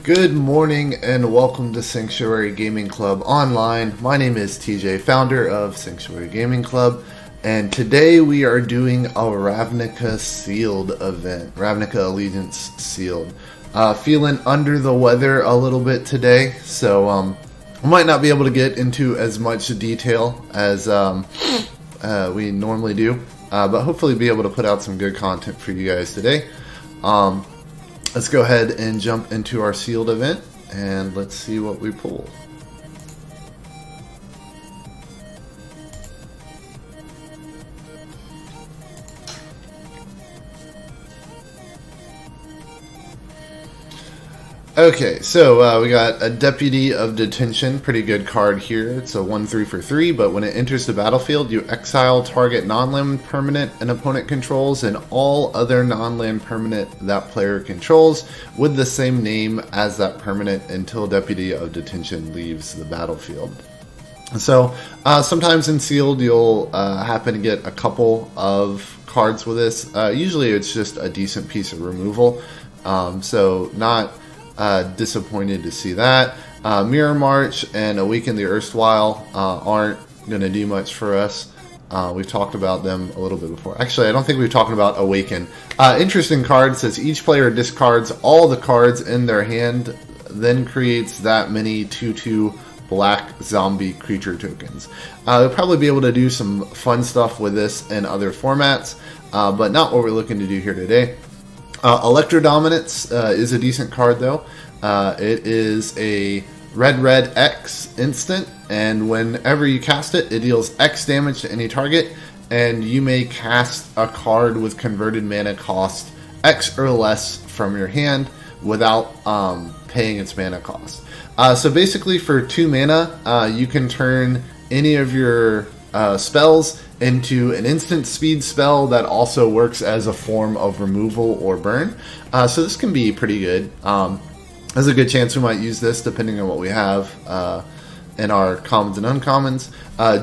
Good morning and welcome to Sanctuary Gaming Club Online. My name is TJ, founder of Sanctuary Gaming Club, and today we are doing a Ravnica Sealed event, Ravnica Allegiance Sealed. Feeling under the weather a little bit today, so I might not be able to get into as much detail as we normally do, but hopefully be able to put out some good content for you guys today. Let's go ahead and jump into our sealed event and let's see what we pull. Okay, so we got a Deputy of Detention, pretty good card here. It's a 1/3 for 3, but when it enters the battlefield, you exile target non-land permanent an opponent controls and all other non-land permanent that player controls with the same name as that permanent until Deputy of Detention leaves the battlefield. So sometimes in Sealed, you'll happen to get a couple of cards with this. Usually it's just a decent piece of removal, so not disappointed to see that. Mirror March and Awaken the Erstwhile aren't going to do much for us. We've talked about them a little bit before. Actually, I don't think we've talked about Awaken. Interesting card. Says each player discards all the cards in their hand, then creates that many 2/2 black zombie creature tokens. They'll probably be able to do some fun stuff with this in other formats, but not what we're looking to do here today. Electro Dominance is a decent card though. It is a red X instant, and whenever you cast it, it deals X damage to any target, and you may cast a card with converted mana cost X or less from your hand without paying its mana cost. So basically for 2 mana, you can turn any of your spells into an instant speed spell that also works as a form of removal or burn. So this can be pretty good. There's a good chance we might use this depending on what we have in our commons and uncommons.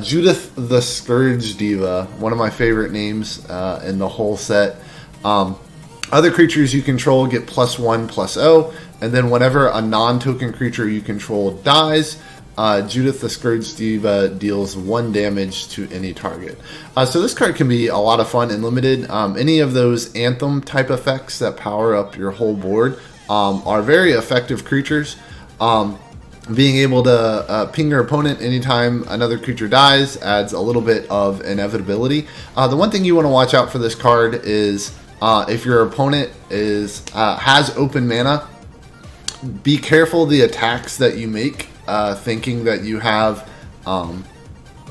Judith the Scourge Diva, one of my favorite names in the whole set. Other creatures you control get +1/+0, and then whenever a non-token creature you control dies, Judith the Scourge Diva deals 1 damage to any target. So this card can be a lot of fun and limited. Any of those Anthem type effects that power up your whole board are very effective creatures. Being able to ping your opponent anytime another creature dies adds a little bit of inevitability. The one thing you want to watch out for this card is if your opponent has open mana, be careful the attacks that you make, thinking that you have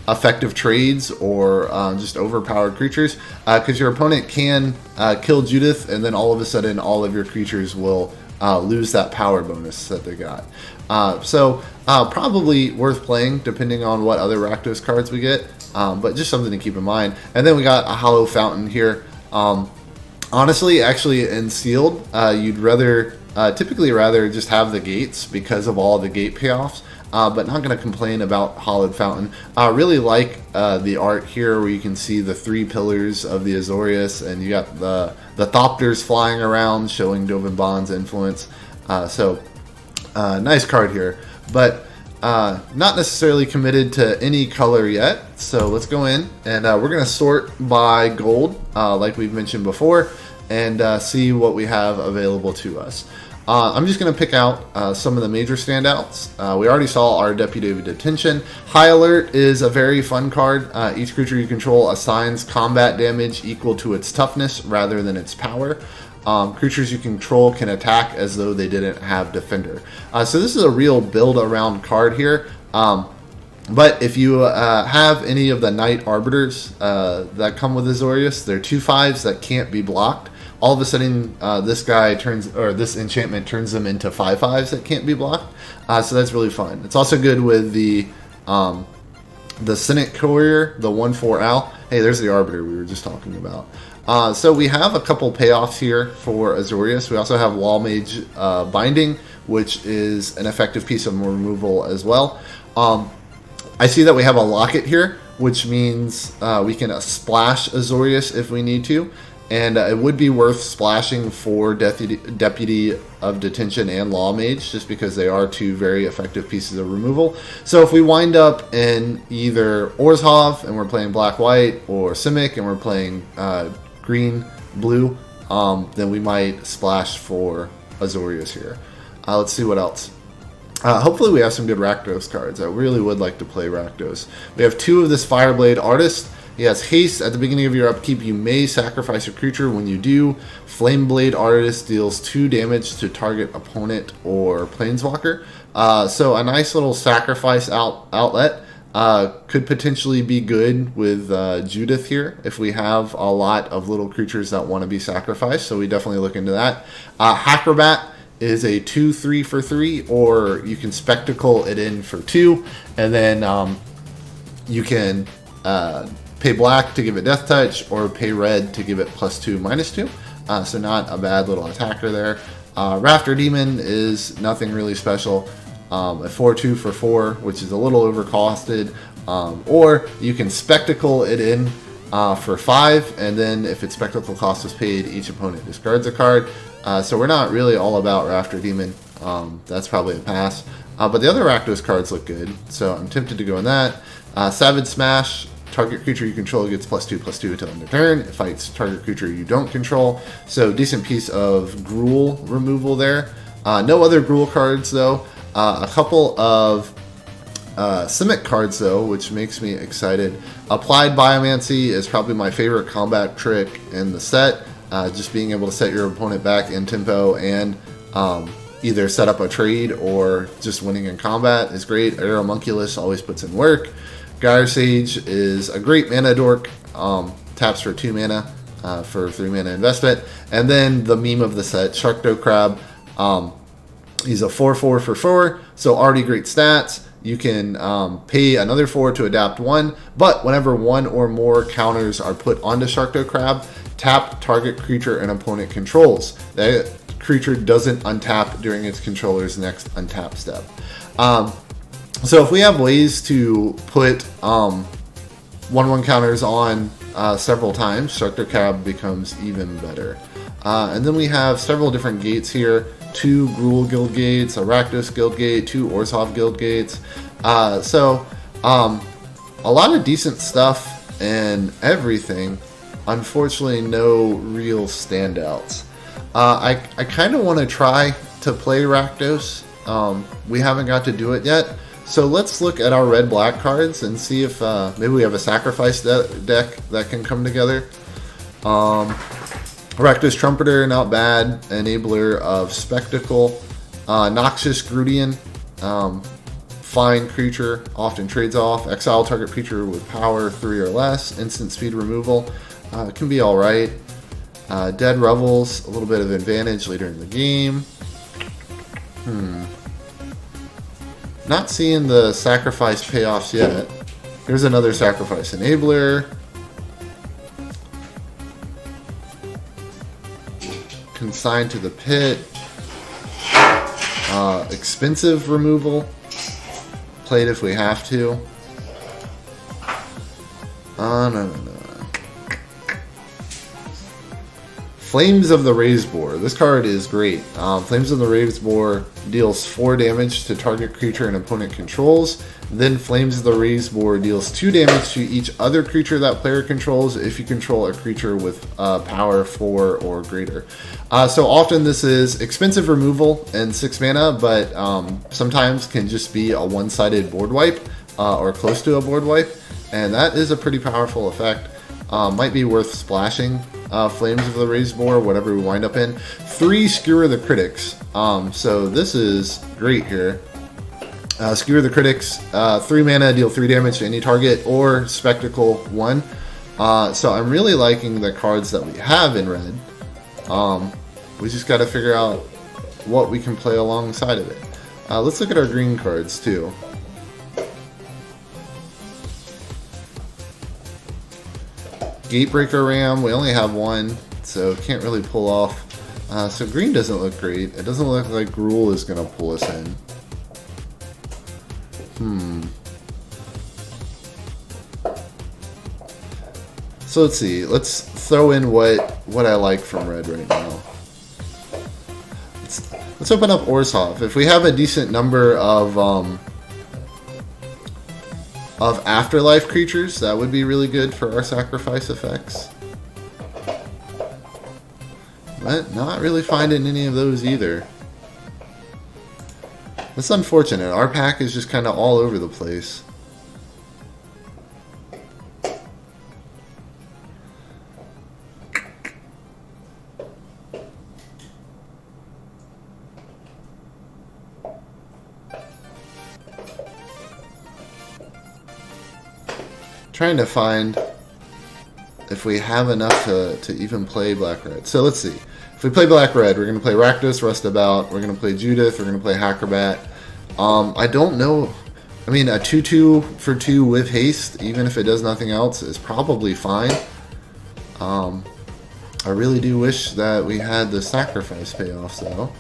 effective trades or just overpowered creatures, because your opponent can kill Judith, and then all of a sudden all of your creatures will lose that power bonus that they got. So probably worth playing depending on what other Rakdos cards we get, but just something to keep in mind. And then we got a Hollow Fountain here. Honestly, actually in Sealed, you'd typically rather just have the gates because of all the gate payoffs, but not going to complain about Hollowed Fountain. Really like the art here where you can see the 3 pillars of the Azorius, and you got the Thopters flying around showing Dovin Bond's influence. So nice card here, but not necessarily committed to any color yet. So let's go in and we're going to sort by gold like we've mentioned before, and see what we have available to us. I'm just going to pick out some of the major standouts. We already saw our Deputy of Detention. High Alert is a very fun card. Each creature you control assigns combat damage equal to its toughness rather than its power. Creatures you control can attack as though they didn't have Defender. So this is a real build around card here. But if you have any of the Knight Arbiters that come with Azorius, they're 2/5s that can't be blocked. All of a sudden, this enchantment turns them into 5/5s that can't be blocked. So that's really fun. It's also good with the Senate Courier, the 1/4 owl. Hey, there's the Arbiter we were just talking about. So we have a couple payoffs here for Azorius. We also have Wall Mage Binding, which is an effective piece of removal as well. I see that we have a Locket here, which means we can splash Azorius if we need to. And it would be worth splashing for Deputy of Detention and Law Mage, just because they are two very effective pieces of removal. So if we wind up in either Orzhov and we're playing black-white, or Simic and we're playing green-blue, then we might splash for Azorius here. Let's see what else. Hopefully we have some good Rakdos cards. I really would like to play Rakdos. We have 2 of this Fireblade Artist. He has haste. At the beginning of your upkeep, you may sacrifice a creature. When you do, Flameblade Artist deals 2 damage to target opponent or planeswalker. So a nice little sacrifice outlet. Could potentially be good with Judith here if we have a lot of little creatures that want to be sacrificed. So we definitely look into that. Hackerbat is a 2/3 for 3, or you can Spectacle it in for 2, and then you can pay black to give it Death Touch, or pay red to give it +2/-2. So not a bad little attacker there. Rafter Demon is nothing really special. A 4/2 for 4, which is a little overcosted. Or you can Spectacle it in for 5, and then if its Spectacle cost is paid, each opponent discards a card. So we're not really all about Rafter Demon. That's probably a pass. But the other Rakdos cards look good, so I'm tempted to go in that. Savage Smash. Target creature you control gets +2/+2 until end of turn. It fights target creature you don't control. So decent piece of Gruul removal there. No other Gruul cards though. A couple of Simic cards though, which makes me excited. Applied Biomancy is probably my favorite combat trick in the set. Just being able to set your opponent back in tempo and either set up a trade or just winning in combat is great. Aeromunculus always puts in work. Gyre Sage is a great mana dork. Taps for 2 mana for 3 mana investment. And then the meme of the set, Sharkdo Crab. He's a 4/4 for 4, so already great stats. You can pay another 4 to adapt 1, but whenever 1 or more counters are put onto Sharkdo Crab, tap target creature an opponent controls. That creature doesn't untap during its controller's next untap step. So if we have ways to put 1/1 counters on several times, Sharkdo Crab becomes even better. And then we have several different gates here. 2 Gruul Guild Gates, a Rakdos Guild Gate, 2 Orzhov Guild Gates. So a lot of decent stuff and everything. Unfortunately, no real standouts. I kind of want to try to play Rakdos. We haven't got to do it yet. So let's look at our red-black cards and see if maybe we have a sacrifice deck that can come together. Rakdos Trumpeter, not bad. Enabler of Spectacle. Noxious Grudian, fine creature, often trades off. Exile target creature with power 3 or less. Instant speed removal. It can be alright. Dead Revels, a little bit of advantage later in the game. Not seeing the sacrifice payoffs yet. Here's another sacrifice enabler. Consigned to the pit. Expensive removal. Played if we have to. No. Flames of the Raised Boar. This card is great. Flames of the Raised Boar deals 4 damage to target creature and opponent controls. Then Flames of the Raised Boar deals 2 damage to each other creature that player controls if you control a creature with power 4 or greater. So often this is expensive removal and 6 mana, but sometimes can just be a one-sided board wipe or close to a board wipe. And that is a pretty powerful effect. Might be worth splashing Flames of the Raised Boar, whatever we wind up in. 3 Skewer the Critics. So this is great here. Skewer the Critics, 3 mana, deal 3 damage to any target, or Spectacle 1. So I'm really liking the cards that we have in red. We just got to figure out what we can play alongside of it. Let's look at our green cards too. Gatebreaker Ram, we only have 1, so can't really pull off. So green doesn't look great. It doesn't look like Gruul is going to pull us in. So let's see. Let's throw in what I like from red right now. Let's open up Orzhov. If we have a decent number of afterlife creatures, that would be really good for our sacrifice effects. But not really finding any of those either. That's unfortunate. Our pack is just kind of all over the place. Trying to find if we have enough to even play black-red. So let's see. If we play black-red, we're going to play Rakdos, Rustabout, we're going to play Judith, we're going to play Hackerbat. I don't know. I mean, a 2/2 for 2 with haste, even if it does nothing else, is probably fine. I really do wish that we had the sacrifice payoffs, though.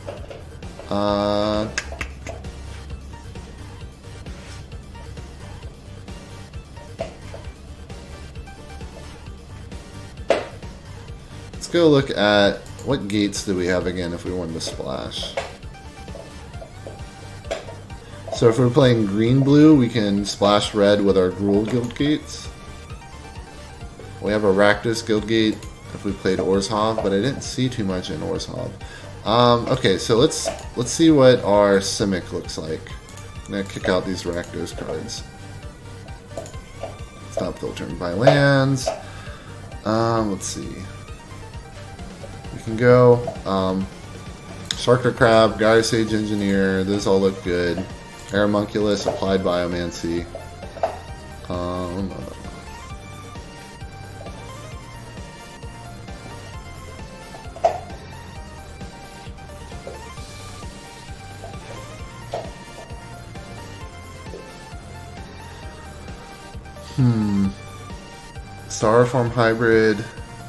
Let's go look at what gates do we have again if we wanted to splash. So if we're playing green-blue, we can splash red with our Gruul guild gates. We have a Rakdos guild gate if we played Orzhov, but I didn't see too much in Orzhov. Okay, so let's see what our Simic looks like. I'm gonna kick out these Rakdos cards. Stop filtering by lands. Let's see. We can go Sharkter Crab, Gyre Sage Engineer. Those all look good. Aeromunculus, Applied Biomancy. Starform Hybrid.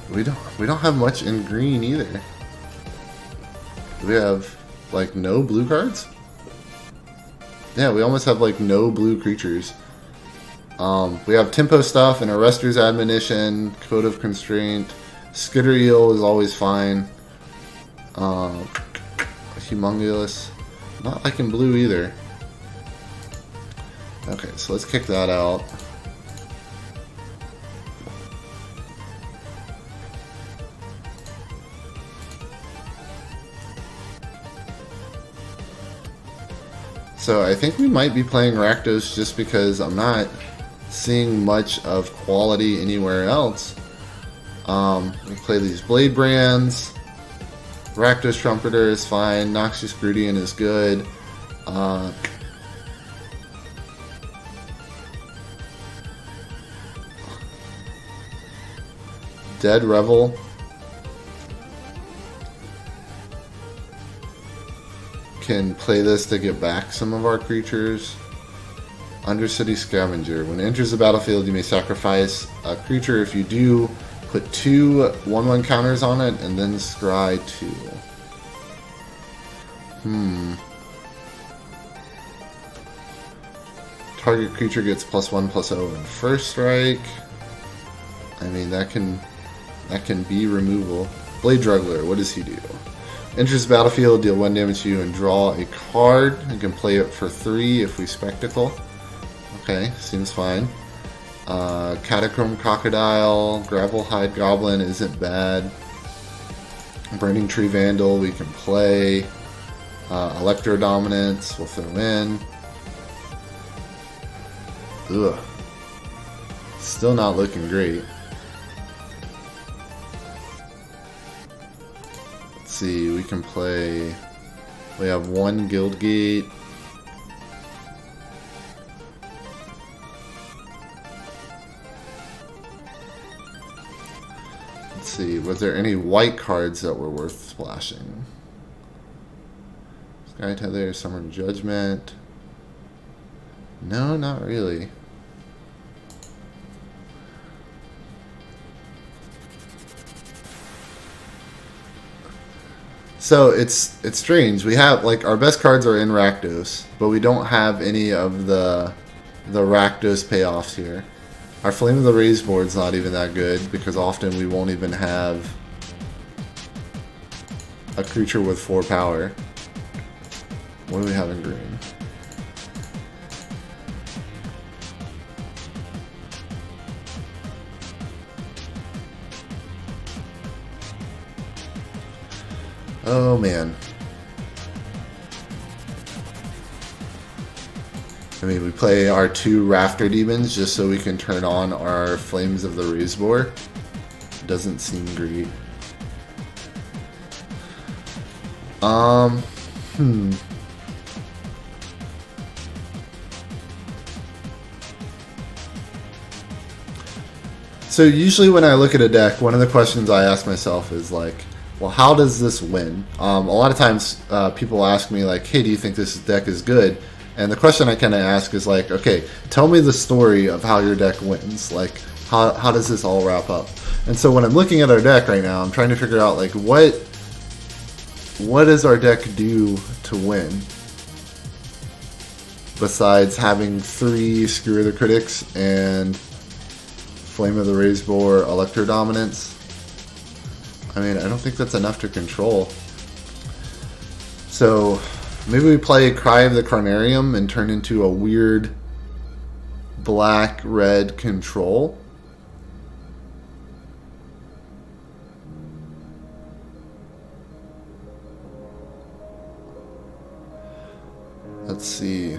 We don't have much in green either. Do we have like no blue cards? Yeah, we almost have like no blue creatures. We have Tempo Stuff and Arrester's Admonition, Code of Constraint. Skitter Eel is always fine. Humongous. Not liking blue either. Okay, so let's kick that out. So I think we might be playing Rakdos just because I'm not seeing much of quality anywhere else. We play these Blade Brands. Rakdos Trumpeter is fine. Noxious Grudian is good. Dead Revel. Can play this to get back some of our creatures. Undercity Scavenger. When it enters the battlefield, you may sacrifice a creature. If you do, put 2 1/1 counters on it and then scry 2. Target creature gets +1/+0 in first strike. I mean, that can be removal. Blade Juggler, what does he do? Enters the battlefield, deal 1 damage to you, and draw a card. You can play it for 3 if we Spectacle. Okay, seems fine. Catacomb Crocodile, Gravelhide Goblin isn't bad. Burning Tree Vandal we can play. Electro Dominance we'll throw in. Ugh. Still not looking great. See, we can play. We have 1 guild gate. Let's see, was there any white cards that were worth splashing? Sky Tether, Summer Judgment. No, not really. So it's strange. We have like our best cards are in Rakdos, but we don't have any of the Rakdos payoffs here. Our Flame of the Rays board's not even that good because often we won't even have a creature with 4 power. What do we have in green? Oh man. I mean, we play our 2 Rafter Demons just so we can turn on our Flames of the Razor. Doesn't seem great. So usually when I look at a deck, one of the questions I ask myself is like, well, how does this win? A lot of times people ask me like, hey, do you think this deck is good? And the question I kind of ask is like, okay, tell me the story of how your deck wins. Like, how does this all wrap up? And so when I'm looking at our deck right now, I'm trying to figure out like what does our deck do to win? Besides having 3 Screw the Critics and Flame of the Razor, Electro Dominance. I mean, I don't think that's enough to control. So maybe we play Cry of the Carnarium and turn into a weird black-red control. Let's see.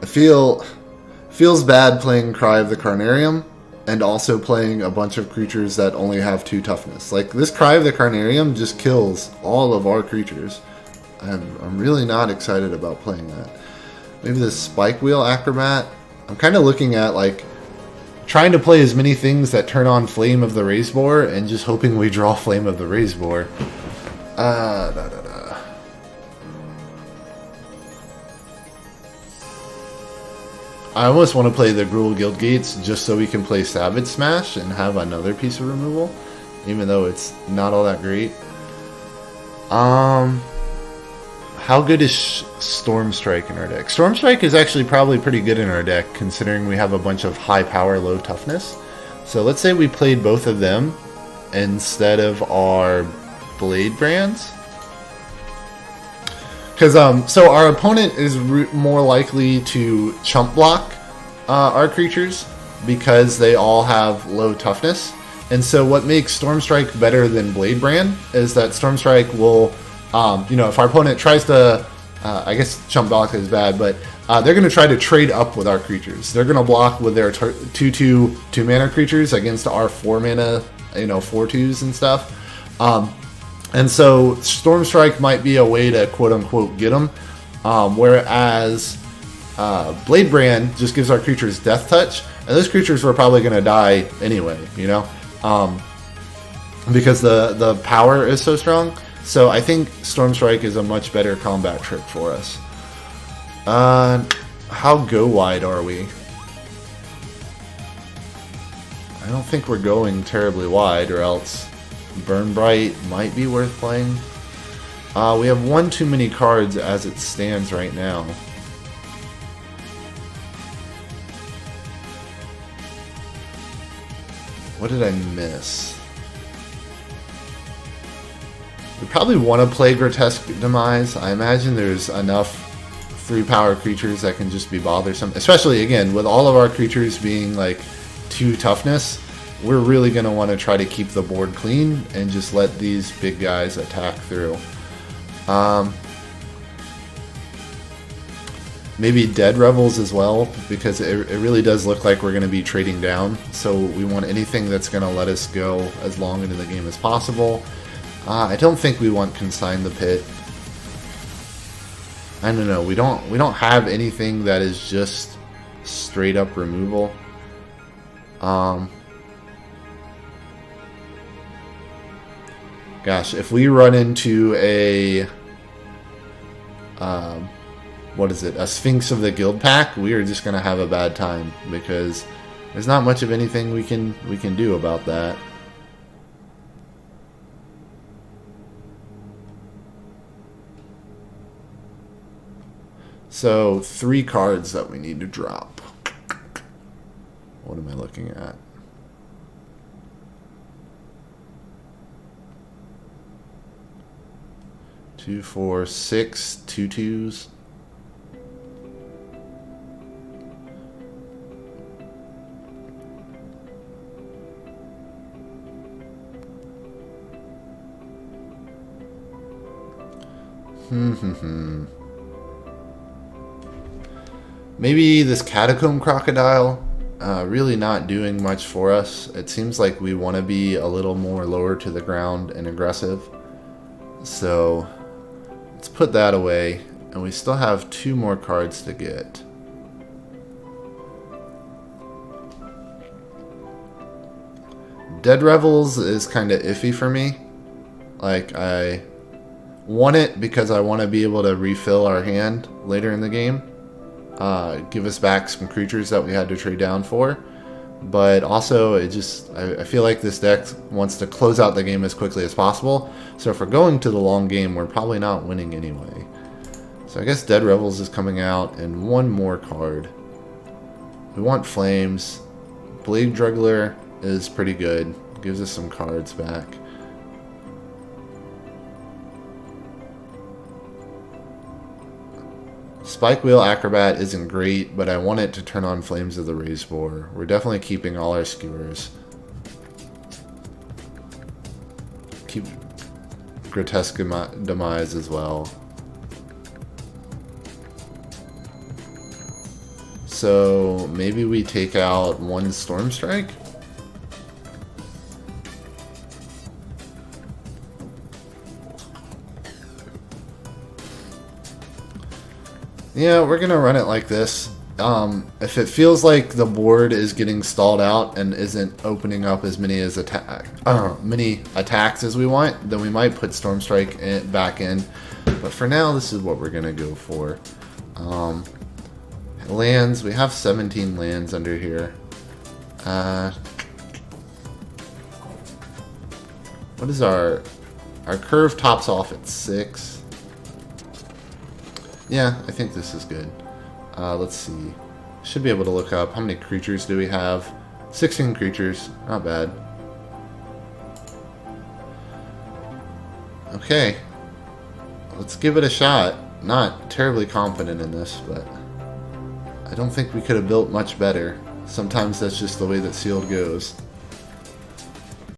Feels bad playing Cry of the Carnarium and also playing a bunch of creatures that only have 2 toughness. Like, this Cry of the Carnarium just kills all of our creatures. I'm really not excited about playing that. Maybe this Spike Wheel Acrobat. I'm kind of looking at, like, trying to play as many things that turn on Flame of the Razor and just hoping we draw Flame of the Razor. I almost want to play the Gruul Guild Gates just so we can play Savage Smash and have another piece of removal, even though it's not all that great. How good is Storm Strike in our deck? Storm Strike is actually probably pretty good in our deck, considering we have a bunch of high power, low toughness. So let's say we played both of them instead of our Blade Brands. Because so our opponent is more likely to chump block our creatures because they all have low toughness. And so what makes Storm Strike better than Blade Brand is that Storm Strike will, if our opponent tries to, I guess chump block is bad, but they're going to try to trade up with our creatures. They're going to block with their 2/2 2-mana creatures against our 4-mana, 4/2s and stuff. And so Storm Strike might be a way to quote-unquote get them, whereas Blade Brand just gives our creatures Death Touch, and those creatures were probably going to die anyway, because the power is so strong. So I think Storm Strike is a much better combat trick for us. How go wide are we? I don't think we're going terribly wide, or else Burn Bright might be worth playing. We have one too many cards as it stands right now. What did I miss? We probably want to play Grotesque Demise. I imagine there's enough 3-power creatures that can just be bothersome. Especially, again, with all of our creatures being like 2 toughness. We're really going to want to try to keep the board clean and just let these big guys attack through. Maybe Dead Revels as well, because it really does look like we're going to be trading down. So we want anything that's going to let us go as long into the game as possible. I don't think we want Consign the Pit. I don't know. We don't have anything that is just straight up removal. Gosh, if we run into a a Sphinx of the Guild Pack, we are just gonna have a bad time because there's not much of anything we can do about that. So 3 cards that we need to drop. What am I looking at? Two, four, six, 2/2s. Maybe this catacomb crocodile, really not doing much for us. It seems like we want to be a little more lower to the ground and aggressive. So let's put that away, and we still have 2 more cards to get. Dead Revels is kind of iffy for me. Like, I want it because I want to be able to refill our hand later in the game. Give us back some creatures that we had to trade down for. But also, I feel like this deck wants to close out the game as quickly as possible. So if we're going to the long game, we're probably not winning anyway. So I guess Dead Revels is coming out, and 1 more card. We want Flames. Blade Juggler is pretty good. Gives us some cards back. Spike Wheel Acrobat isn't great, but I want it to turn on Flames of the Raised Boar. We're definitely keeping all our skewers. Keep Grotesque Demise as well. So maybe we take out 1 Storm Strike? Yeah, we're gonna run it like this. If it feels like the board is getting stalled out and isn't opening up as many attacks as we want, then we might put Storm Strike back in. But for now, this is what we're gonna go for. Lands, we have 17 lands under here. What is our curve tops off at 6. Yeah, I think this is good. Let's see. Should be able to look up how many creatures do we have. 16 creatures, not bad. Okay, let's give it a shot. Not terribly confident in this, but I don't think we could have built much better. Sometimes that's just the way that Sealed goes.